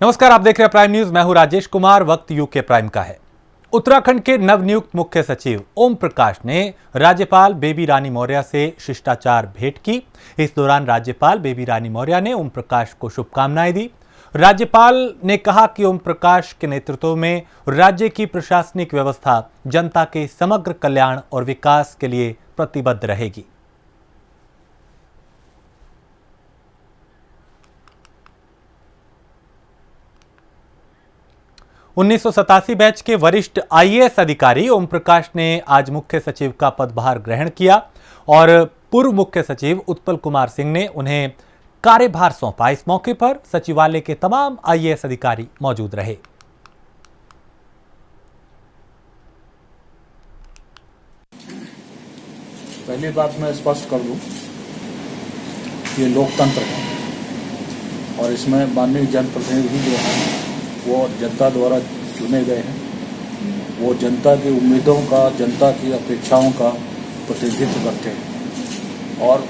नमस्कार, आप देख रहे हैं प्राइम न्यूज। मैं हूं राजेश कुमार। वक्त यूके प्राइम का है। उत्तराखंड के नवनियुक्त मुख्य सचिव ओम प्रकाश ने राज्यपाल बेबी रानी मौर्य से शिष्टाचार भेंट की। इस दौरान राज्यपाल बेबी रानी मौर्य ने ओम प्रकाश को शुभकामनाएं दी। राज्यपाल ने कहा कि ओम प्रकाश के नेतृत्व में राज्य की प्रशासनिक व्यवस्था जनता के समग्र कल्याण और विकास के लिए प्रतिबद्ध रहेगी। उन्नीस बैच के वरिष्ठ आईएएस अधिकारी ओम प्रकाश ने आज मुख्य सचिव का पदभार ग्रहण किया और पूर्व मुख्य सचिव उत्पल कुमार सिंह ने उन्हें कार्यभार सौंपा। इस मौके पर सचिवालय के तमाम आईएएस अधिकारी मौजूद रहे। पहली बात मैं स्पष्ट कर दूं, ये लोकतंत्र है और इसमें माननीय जनप्रतिनिधि जो है वो जनता द्वारा चुने गए हैं। वो जनता की उम्मीदों का, जनता की अपेक्षाओं का प्रतिनिधित्व करते हैं और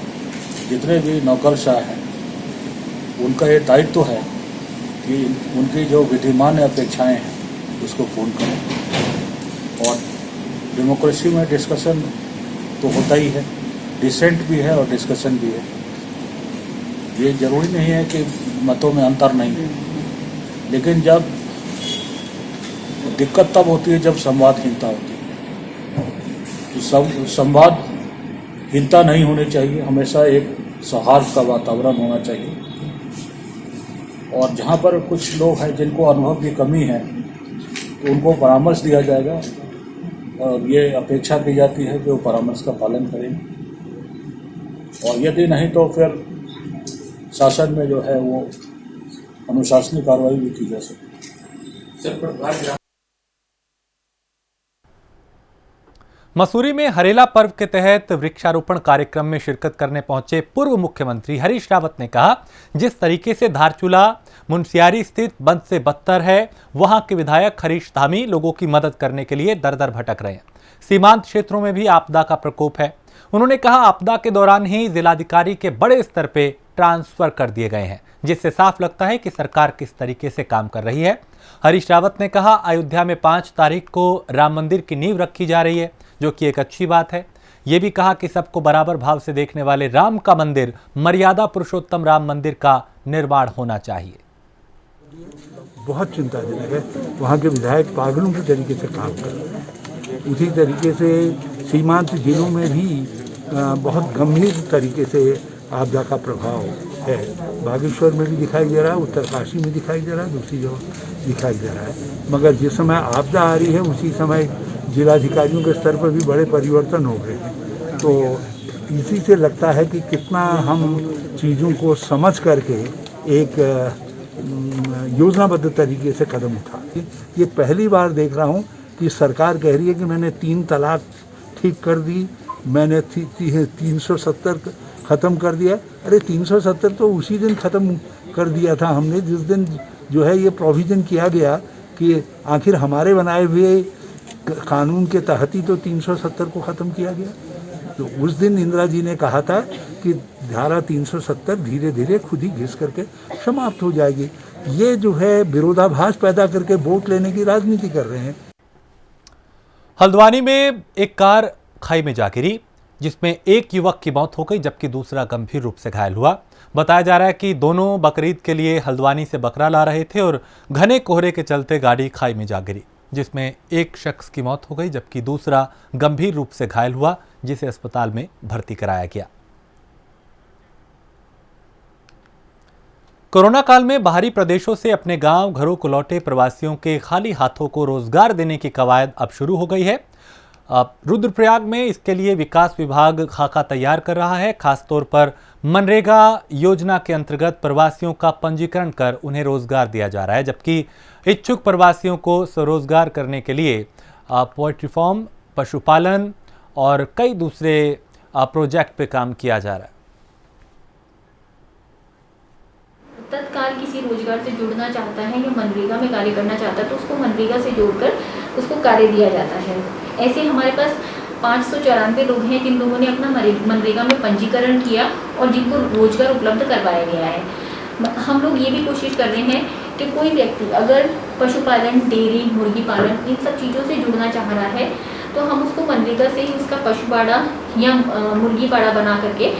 जितने भी नौकरशाह हैं उनका ये दायित्व है कि उनकी जो विधिमान्य अपेक्षाएं हैं उसको पूर्ण करें। और डेमोक्रेसी में डिस्कशन तो होता ही है, डिसेंट भी है और डिस्कशन भी है। ये जरूरी नहीं है कि मतों में अंतर नहीं है, लेकिन जब दिक्कत तब होती है जब संवादहीनता होती है। तो संवादहीनता नहीं होनी चाहिए, हमेशा एक सौहार्द का वातावरण होना चाहिए। और जहाँ पर कुछ लोग हैं जिनको अनुभव की कमी है तो उनको परामर्श दिया जाएगा और ये अपेक्षा की जाती है कि वो परामर्श का पालन करें। और यदि नहीं तो फिर शासन में जो है वो अनुशासनिक कार्रवाई भी की जा सकती है। मसूरी में हरेला पर्व के तहत वृक्षारोपण कार्यक्रम में शिरकत करने पहुंचे पूर्व मुख्यमंत्री हरीश रावत ने कहा, जिस तरीके से धारचूला मुनस्यारी स्थित बंद से बदतर है, वहां के विधायक हरीश धामी लोगों की मदद करने के लिए दर दर भटक रहे हैं। सीमांत क्षेत्रों में भी आपदा का प्रकोप है। उन्होंने कहा, आपदा के दौरान ही जिलाधिकारी के बड़े स्तर पे ट्रांसफर कर दिए गए हैं, जिससे साफ लगता है कि सरकार किस तरीके से काम कर रही है। हरीश रावत ने कहा, अयोध्या में 5 तारीख को राम मंदिर की नींव रखी जा रही है, जो कि एक अच्छी बात है। यह भी कहा कि सबको बराबर भाव से देखने वाले राम का मंदिर, मर्यादा पुरुषोत्तम राम मंदिर का निर्माण होना चाहिए। बहुत चिंताजनक है, वहाँ के विधायक पागलों की तरीके से काम कर रहे हैं। उसी तरीके से सीमांत जिलों में भी बहुत गंभीर तरीके से आपदा का प्रभाव है। बागेश्वर में भी दिखाई दे रहा है, उत्तरकाशी में दिखाई दे रहा है, दूसरी जगह दिखाई दे रहा है। मगर जिस समय आपदा आ रही है उसी समय जिलाधिकारियों के स्तर पर भी बड़े परिवर्तन हो गए हैं। तो इसी से लगता है कि कितना हम चीज़ों को समझ करके एक योजनाबद्ध तरीके से कदम उठाते। ये पहली बार देख रहा हूँ कि सरकार कह रही है कि मैंने 3 तलाक ठीक कर दी, मैंने 370 ख़त्म कर दिया। अरे 370 तो उसी दिन ख़त्म कर दिया था हमने, जिस दिन जो है ये प्रोविज़न किया गया कि आखिर हमारे बनाए हुए कानून के तहत ही तो 370 को ख़त्म किया गया। तो उस दिन इंदिरा जी ने कहा था कि धारा 370 धीरे धीरे खुद ही घिस करके समाप्त हो जाएगी। ये जो है विरोधाभास पैदा करके वोट लेने की राजनीति कर रहे हैं। हल्द्वानी में एक कार खाई में जा गिरी, जिसमें एक युवक की मौत हो गई जबकि दूसरा गंभीर रूप से घायल हुआ। बताया जा रहा है कि दोनों बकरीद के लिए हल्द्वानी से बकरा ला रहे थे और घने कोहरे के चलते गाड़ी खाई में जा गिरी, जिसमें एक शख्स की मौत हो गई जबकि दूसरा गंभीर रूप से घायल हुआ, जिसे अस्पताल में भर्ती कराया गया। कोरोना काल में बाहरी प्रदेशों से अपने गांव घरों को लौटे प्रवासियों के खाली हाथों को रोजगार देने की कवायद अब शुरू हो गई है। रुद्रप्रयाग में इसके लिए विकास विभाग खाका तैयार कर रहा है। खासतौर पर मनरेगा योजना के अंतर्गत प्रवासियों का पंजीकरण कर उन्हें रोजगार दिया जा रहा है, जबकि इच्छुक प्रवासियों को स्वरोजगार करने के लिए पोल्ट्री फार्म, पशुपालन और कई दूसरे प्रोजेक्ट पे काम किया जा रहा है। तत्काल किसी रोजगार से जुड़ना चाहता है या मनरेगा में कार्य करना चाहता है तो उसको मनरेगा से जोड़कर उसको कार्य दिया जाता है। ऐसे हमारे पास 594 लोग हैं जिन लोगों ने अपना मनरेगा में पंजीकरण किया और जिनको रोजगार उपलब्ध करवाया गया है। हम लोग ये भी कोशिश कर रहे हैं कि कोई व्यक्ति अगर पशुपालन, डेयरी, मुर्गी पालन इन सब चीज़ों से जुड़ना चाह रहा है तो हम उसको मनरेगा से ही उसका पशुबाड़ा या मुर्गी बाड़ा बना करके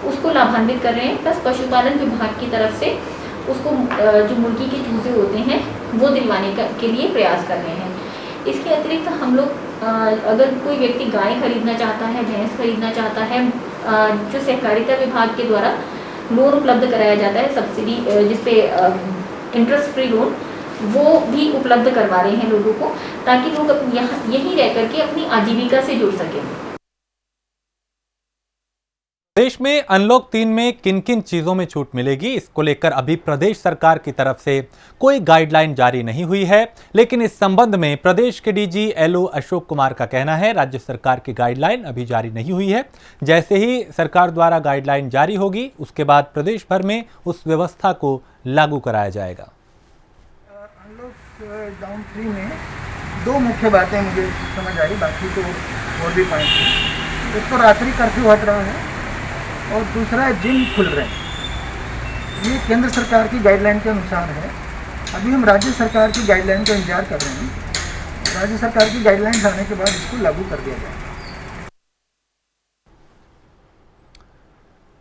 उसको लाभान्वित कर रहे हैं। प्लस पशुपालन विभाग की तरफ से उसको जो मुर्गी के चूजे होते हैं वो दिलवाने के लिए प्रयास कर रहे हैं। इसके अतिरिक्त हम लोग अगर कोई व्यक्ति गाय खरीदना चाहता है, भैंस खरीदना चाहता है, जो सहकारिता विभाग के द्वारा लोन उपलब्ध कराया जाता है, सब्सिडी जिसपे इंटरेस्ट फ्री लोन, वो भी उपलब्ध करवा रहे हैं लोगों को, ताकि लोग यहीं रह करके अपनी आजीविका से जुड़ सकें। देश में अनलॉक 3 में किन किन चीजों में छूट मिलेगी, इसको लेकर अभी प्रदेश सरकार की तरफ से कोई गाइडलाइन जारी नहीं हुई है, लेकिन इस संबंध में प्रदेश के डीजी एलओ अशोक कुमार का कहना है राज्य सरकार की गाइडलाइन अभी जारी नहीं हुई है। जैसे ही सरकार द्वारा गाइडलाइन जारी होगी उसके बाद प्रदेश भर में उस व्यवस्था को लागू कराया जाएगा। अनलॉक डाउन 3 में 2 मुख्य बातें मुझे समझ आई, बाकी तो और भी पॉइंट हैं। एक तो रात्रि कर्फ्यू हट रहा है और दूसरा है जिम खुल रहे हैं। ये केंद्र सरकार की गाइडलाइन के अनुसार है। अभी हम राज्य सरकार की गाइडलाइन का इंतजार कर रहे हैं। राज्य सरकार की गाइडलाइंस आने के बाद इसको लागू कर दिया जाएगा।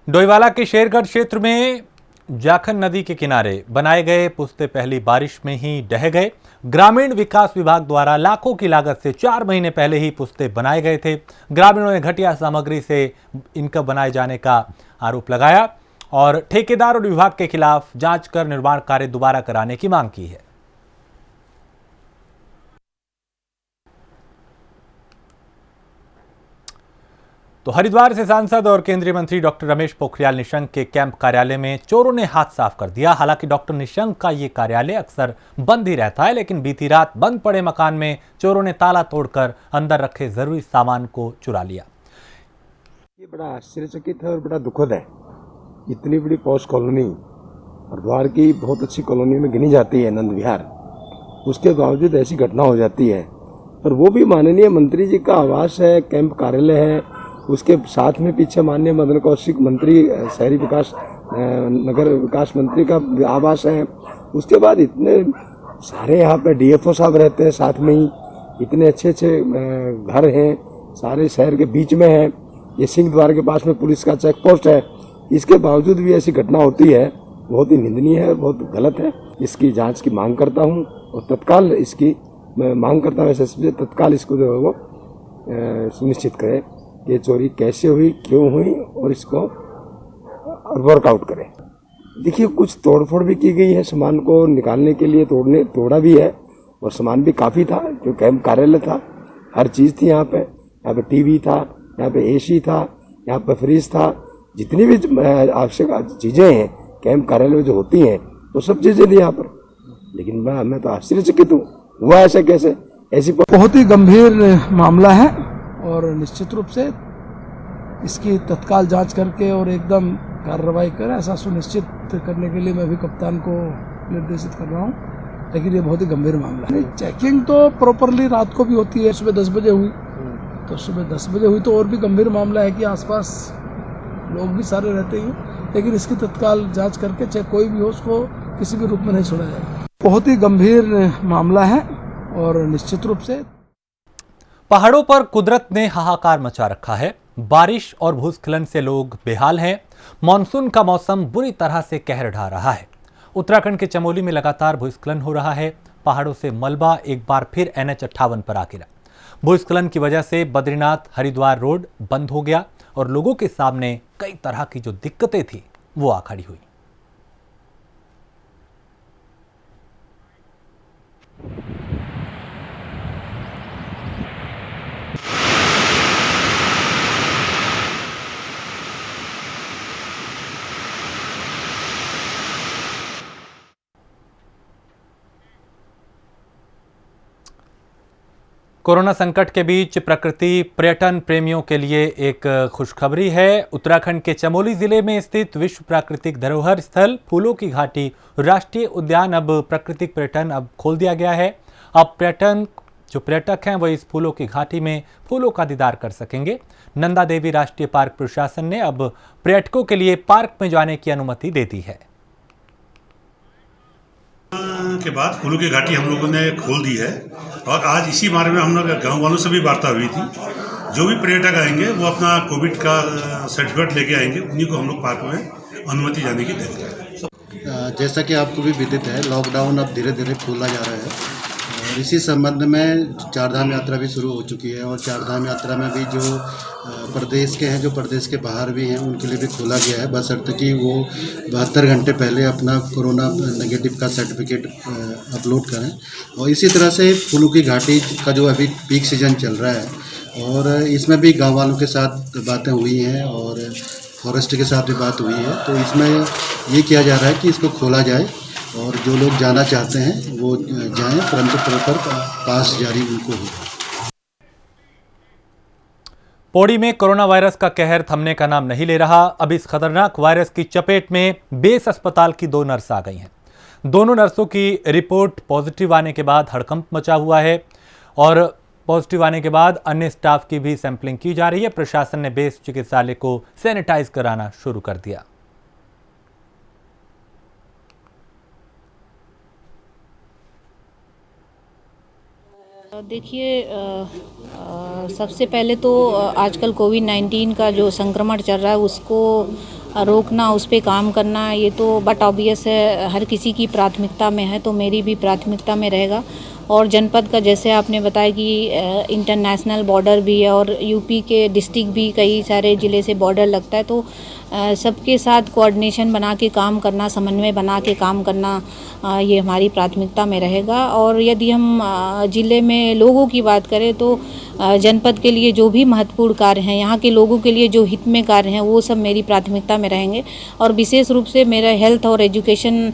डोईवाला के शेरगढ़ क्षेत्र में जाखन नदी के किनारे बनाए गए पुस्ते पहली बारिश में ही ढह गए। ग्रामीण विकास विभाग द्वारा लाखों की लागत से 4 महीने पहले ही पुस्ते बनाए गए थे। ग्रामीणों ने घटिया सामग्री से इनका बनाए जाने का आरोप लगाया और ठेकेदार और विभाग के खिलाफ जांच कर निर्माण कार्य दोबारा कराने की मांग की है। तो हरिद्वार से सांसद और केंद्रीय मंत्री डॉक्टर रमेश पोखरियाल निशंक के कैंप कार्यालय में चोरों ने हाथ साफ कर दिया। हालांकि डॉक्टर निशंक का ये कार्यालय अक्सर बंद ही रहता है, लेकिन बीती रात बंद पड़े मकान में चोरों ने ताला तोड़कर अंदर रखे जरूरी सामान को चुरा लिया। ये बड़ा आश्चर्यचकित है और बड़ा दुखद है। इतनी बड़ी पॉश कॉलोनी हरिद्वार की बहुत अच्छी कॉलोनी में गिनी जाती है नंद विहार, उसके बावजूद ऐसी घटना हो जाती है। और वो भी माननीय मंत्री जी का आवास है, कैंप कार्यालय है, उसके साथ में पीछे माननीय मदन कौशिक मंत्री शहरी विकास नगर विकास मंत्री का आवास है। उसके बाद इतने सारे यहाँ पे डीएफओ साहब रहते हैं साथ में ही, इतने अच्छे अच्छे घर हैं, सारे शहर के बीच में है। ये सिंह द्वार के पास में पुलिस का चेक पोस्ट है। इसके बावजूद भी ऐसी घटना होती है, बहुत ही निंदनीय है, बहुत गलत है। इसकी जांच की मांग करता हूँ और तत्काल इसकी मैं मांग करता हूँ एसएसपी से तत्काल इसको जो है वो सुनिश्चित करे ये चोरी कैसे हुई, क्यों हुई और इसको वर्कआउट करें। देखिए कुछ तोड़फोड़ भी की गई है, सामान को निकालने के लिए तोड़ा भी है और सामान भी काफ़ी था। जो कैंप कार्यालय था हर चीज़ थी यहाँ पे टीवी था, यहाँ पे एसी था, यहाँ पे फ्रिज था, जितनी भी आवश्यक चीज़ें हैं कैंप कार्यालय में जो होती हैं वो सब चीज़ें थी यहाँ पर। लेकिन मैं तो आश्चर्यचकित हूँ, हुआ ऐसा कैसे? ऐसी बहुत ही गंभीर मामला है और निश्चित रूप से इसकी तत्काल जांच करके और एकदम कार्रवाई करें ऐसा सुनिश्चित करने के लिए मैं भी कप्तान को निर्देशित कर रहा हूं। लेकिन ये बहुत ही गंभीर मामला है। चेकिंग तो प्रॉपरली रात को भी होती है, सुबह 10 बजे हुई तो सुबह 10 बजे हुई तो और भी गंभीर मामला है कि आसपास लोग भी सारे रहते हैं। लेकिन इसकी तत्काल जांच करके चाहे कोई भी हो उसको किसी भी रूप में नहीं छोड़ा जाएगा। बहुत ही गंभीर मामला है और निश्चित रूप से पहाड़ों पर कुदरत ने हाहाकार मचा रखा है। बारिश और भूस्खलन से लोग बेहाल हैं। मानसून का मौसम बुरी तरह से कहर ढा रहा है। उत्तराखंड के चमोली में लगातार भूस्खलन हो रहा है। पहाड़ों से मलबा एक बार फिर NH58 पर आ गिरा। भूस्खलन की वजह से बद्रीनाथ हरिद्वार रोड बंद हो गया और लोगों के सामने कई तरह की जो दिक्कतें थी वो आ खड़ी हुई। कोरोना संकट के बीच प्रकृति पर्यटन प्रेमियों के लिए एक खुशखबरी है। उत्तराखंड के चमोली जिले में स्थित विश्व प्राकृतिक धरोहर स्थल फूलों की घाटी राष्ट्रीय उद्यान अब प्राकृतिक पर्यटन अब खोल दिया गया है। अब पर्यटक हैं वह इस फूलों की घाटी में फूलों का दीदार कर सकेंगे। नंदा देवी राष्ट्रीय पार्क प्रशासन ने अब पर्यटकों के लिए पार्क में जाने की अनुमति दे दी है। लॉकडाउन के बाद फूलों की घाटी हम लोगों ने खोल दी है और आज इसी बारे में हम लोग गाँव वालों से भी वार्ता हुई थी। जो भी पर्यटक आएंगे वो अपना कोविड का सर्टिफिकेट लेके आएंगे, उन्हीं को हम लोग पार्क में अनुमति जाने की देंगे। जैसा कि आपको भी विदित है, लॉकडाउन अब धीरे धीरे खोला जा रहा है और इसी संबंध में चारधाम यात्रा भी शुरू हो चुकी है और चारधाम यात्रा में भी जो प्रदेश के हैं, जो प्रदेश के बाहर भी हैं, उनके लिए भी खोला गया है, बशर्ते कि वो 72 घंटे पहले अपना कोरोना नेगेटिव का सर्टिफिकेट अपलोड करें। और इसी तरह से फूलों की घाटी का जो अभी पीक सीजन चल रहा है और इसमें भी गाँव वालों के साथ बातें हुई हैं और फॉरेस्ट के साथ भी बात हुई है। तो इसमें ये किया जा रहा है कि इसको खोला जाए और जो लोग जाना चाहते हैं वो जाएं, परंतु प्रॉपर पास जारी उनको हो। पौड़ी में कोरोना वायरस का कहर थमने का नाम नहीं ले रहा। अब इस खतरनाक वायरस की चपेट में बेस अस्पताल की 2 नर्स आ गई हैं। दोनों नर्सों की रिपोर्ट पॉजिटिव आने के बाद हड़कंप मचा हुआ है और पॉजिटिव आने के बाद अन्य स्टाफ की भी सैंपलिंग की जा रही है। प्रशासन ने बेस चिकित्सालय को सैनिटाइज कराना शुरू कर दिया। देखिए, सबसे पहले तो आजकल कोविड-19 का जो संक्रमण चल रहा है उसको रोकना, उस पर काम करना, ये तो बट ऑब्वियस है, हर किसी की प्राथमिकता में है, तो मेरी भी प्राथमिकता में रहेगा। और जनपद का जैसे आपने बताया कि इंटरनेशनल बॉर्डर भी है और यूपी के डिस्ट्रिक्ट भी कई सारे ज़िले से बॉर्डर लगता है, तो सबके साथ कोऑर्डिनेशन बना के काम करना, समन्वय बना के काम करना, ये हमारी प्राथमिकता में रहेगा। और यदि हम ज़िले में लोगों की बात करें तो जनपद के लिए जो भी महत्वपूर्ण कार्य हैं, यहाँ के लोगों के लिए जो हित में कार्य हैं, वो सब मेरी प्राथमिकता में रहेंगे। और विशेष रूप से मेरा हेल्थ और एजुकेशन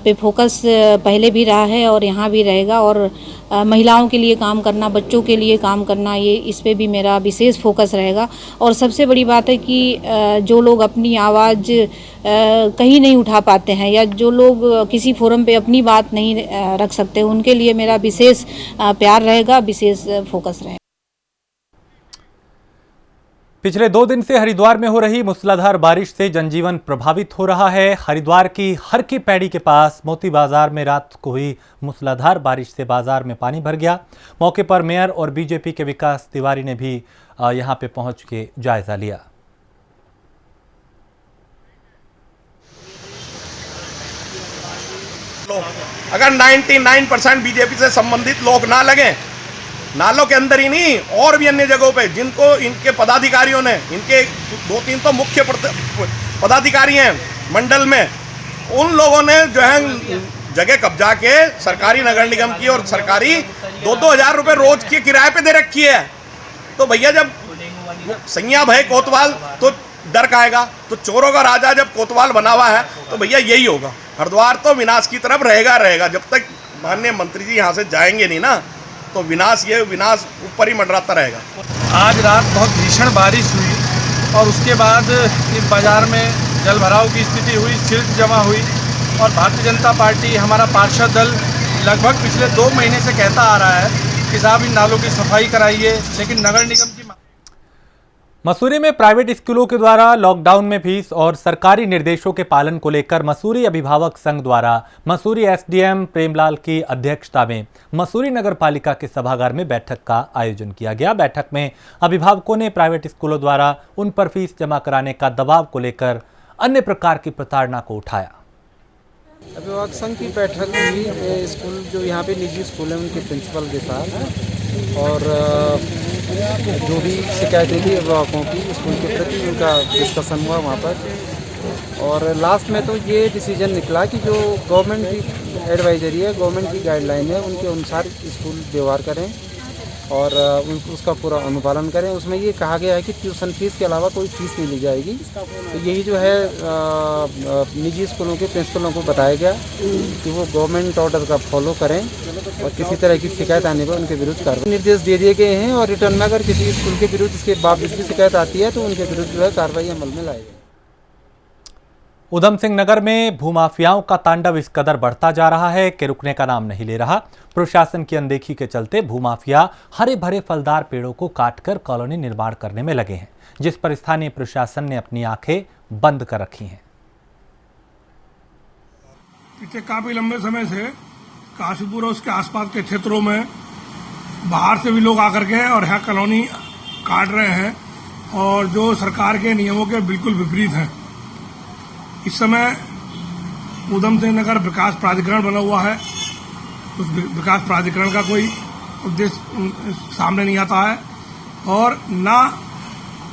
पे फोकस पहले भी रहा है और यहाँ भी रहेगा। और महिलाओं के लिए काम करना, बच्चों के लिए काम करना, ये इस पे भी मेरा विशेष फोकस रहेगा। और सबसे बड़ी बात है कि जो लोग अपनी आवाज़ कहीं नहीं उठा पाते हैं या जो लोग किसी फोरम पे अपनी बात नहीं रख सकते, उनके लिए मेरा विशेष प्यार रहेगा, विशेष फोकस रहेगा। पिछले 2 दिन से हरिद्वार में हो रही मूसलाधार बारिश से जनजीवन प्रभावित हो रहा है। हरिद्वार की हर की पैड़ी के पास मोती बाजार में रात को हुई मूसलाधार बारिश से बाजार में पानी भर गया। मौके पर मेयर और बीजेपी के विकास तिवारी ने भी यहां पे पहुंच के जायजा लिया। अगर 99% बीजेपी से संबंधित लोग ना लगे, नालों के अंदर ही नहीं और भी अन्य जगहों पे, जिनको इनके पदाधिकारियों ने, इनके 2-3 तो मुख्य पदाधिकारी हैं मंडल में, उन लोगों ने जो है जगह कब्जा के सरकारी नगर निगम की और सरकारी 2-2 हज़ार रुपये रोज के किराए पे दे रखी है। तो भैया जब सैया भय कोतवाल तो डर खाएगा, तो चोरों का राजा जब कोतवाल बना हुआ है तो भैया यही होगा। हरिद्वार तो विनाश की तरफ रहेगा। जब तक माननीय मंत्री जी यहाँ से जाएंगे नहीं ना, तो विनाश ऊपर ही मंडराता रहेगा। आज रात बहुत भीषण बारिश हुई और उसके बाद इस बाज़ार में जल भराव की स्थिति हुई, सिल्ट जमा हुई और भारतीय जनता पार्टी, हमारा पार्षद दल लगभग पिछले 2 महीने से कहता आ रहा है कि साहब इन नालों की सफाई कराइए, लेकिन नगर निगम की। मसूरी में प्राइवेट स्कूलों के द्वारा लॉकडाउन में फीस और सरकारी निर्देशों के पालन को लेकर मसूरी अभिभावक संघ द्वारा मसूरी एसडीएम प्रेमलाल की अध्यक्षता में मसूरी नगर पालिका के सभागार में बैठक का आयोजन किया गया। बैठक में अभिभावकों ने प्राइवेट स्कूलों द्वारा उन पर फीस जमा कराने का दबाव को लेकर अन्य प्रकार की प्रताड़ना को उठाया। अभिभावक संघ की बैठक हुई स्कूल, जो यहाँ पे निजी स्कूल है उनके प्रिंसिपल के साथ, और जो भी शिकायतें थी अभिभावकों की स्कूल के प्रति, उनका डिस्कशन हुआ वहाँ पर। और लास्ट में तो ये डिसीजन निकला कि जो गवर्नमेंट की एडवाइजरी है, गवर्नमेंट की गाइडलाइन है, उनके अनुसार स्कूल व्यवहार करें और उसका पूरा अनुपालन करें। उसमें ये कहा गया है कि ट्यूशन फीस के अलावा कोई फीस नहीं ली जाएगी। तो यही जो है निजी स्कूलों के प्रिंसिपलों को बताया गया कि वो गवर्नमेंट ऑर्डर का फॉलो करें और किसी तरह की शिकायत आने पर उनके विरुद्ध कार्रवाई निर्देश दे दिए गए हैं। और रिटर्न में अगर किसी स्कूल के विरुद्ध इसके बावजूद भी शिकायत आती है तो उनके विरुद्ध जो है कार्रवाई अमल में लाई जाए। उधम सिंह नगर में भूमाफियाओं का तांडव इस कदर बढ़ता जा रहा है कि रुकने का नाम नहीं ले रहा। प्रशासन की अनदेखी के चलते भूमाफिया हरे भरे फलदार पेड़ों को काटकर कॉलोनी निर्माण करने में लगे हैं, जिस पर स्थानीय प्रशासन ने अपनी आंखें बंद कर रखी हैं। पिछले काफी लंबे समय से काशीपुर और उसके आसपास के क्षेत्रों में बाहर से भी लोग आकर के और यहाँ कॉलोनी काट रहे हैं और जो सरकार के नियमों के बिल्कुल विपरीत है। इस समय उधम सिंह नगर विकास प्राधिकरण बना हुआ है, उस विकास प्राधिकरण का कोई उद्देश्य सामने नहीं आता है और ना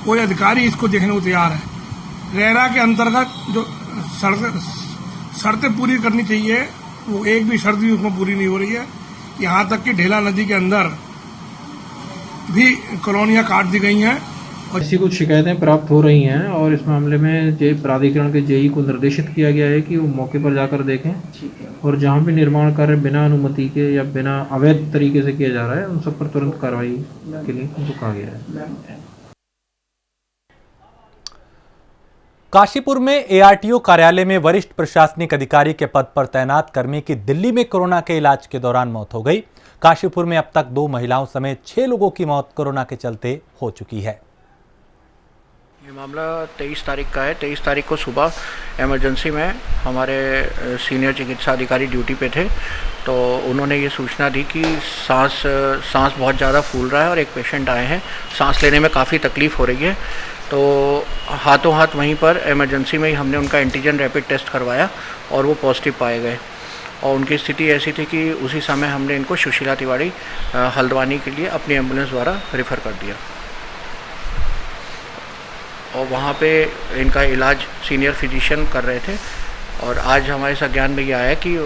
कोई अधिकारी इसको देखने को तैयार है। रेरा के अंतर्गत जो शर्तें पूरी करनी चाहिए वो एक भी शर्त भी उसमें पूरी नहीं हो रही है। यहाँ तक कि ढेला नदी के अंदर भी कॉलोनियाँ काट दी गई हैं। ऐसी कुछ शिकायतें प्राप्त हो रही हैं और इस मामले में प्राधिकरण के जेई को निर्देशित किया गया है कि वो मौके पर जाकर देखें और जहां भी निर्माण कार्य बिना अनुमति के या बिना अवैध तरीके से किया जा रहा है उन सब पर तुरंत कार्रवाई के लिए उनको कहा गया है। काशीपुर में एआरटीओ कार्यालय में वरिष्ठ प्रशासनिक अधिकारी के पद पर तैनात कर्मी की दिल्ली में कोरोना के इलाज के दौरान मौत हो गई। काशीपुर में अब तक 2 महिलाओं समेत 6 लोगों की मौत कोरोना के चलते हो चुकी है। ये मामला 23 तारीख का है। 23 तारीख को सुबह इमरजेंसी में हमारे सीनियर चिकित्सा अधिकारी ड्यूटी पे थे, तो उन्होंने ये सूचना दी कि सांस बहुत ज़्यादा फूल रहा है और एक पेशेंट आए हैं, सांस लेने में काफ़ी तकलीफ़ हो रही है। तो हाथों हाथ वहीं पर इमरजेंसी में ही हमने उनका एंटीजन रैपिड टेस्ट करवाया और वो पॉजिटिव पाए गए और उनकी स्थिति ऐसी थी कि उसी समय हमने इनको सुशीला तिवारी हल्द्वानी के लिए अपनी एम्बुलेंस द्वारा रेफ़र कर दिया और वहाँ पे इनका इलाज सीनियर फिजिशियन कर रहे थे और आज हमारे संज्ञान में ये आया कि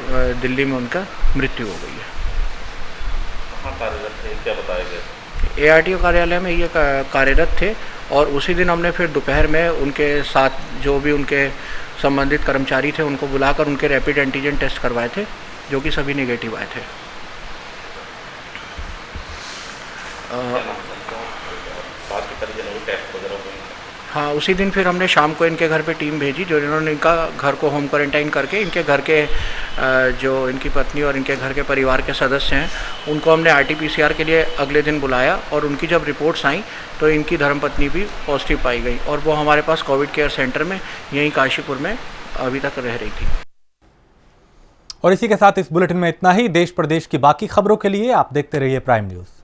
दिल्ली में उनका मृत्यु हो गई है। कहाँ कार्यरत थे, क्या बताया गया? एआरटीओ कार्यालय में ये कार्यरत थे और उसी दिन हमने फिर दोपहर में उनके साथ जो भी उनके संबंधित कर्मचारी थे उनको बुलाकर उनके रैपिड एंटीजन टेस्ट करवाए थे, जो कि सभी नेगेटिव आए थे। हाँ, उसी दिन फिर हमने शाम को इनके घर पे टीम भेजी, जो इन्होंने इनका घर को होम क्वारंटाइन करके इनके घर के जो इनकी पत्नी और इनके घर के परिवार के सदस्य हैं उनको हमने RT-PCR के लिए अगले दिन बुलाया और उनकी जब रिपोर्ट्स आई तो इनकी धर्मपत्नी भी पॉजिटिव पाई गई और वो हमारे पास कोविड केयर सेंटर में यहीं काशीपुर में अभी तक रह रही थी। और इसी के साथ इस बुलेटिन में इतना ही। देश प्रदेश की बाकी खबरों के लिए आप देखते रहिए प्राइम न्यूज़।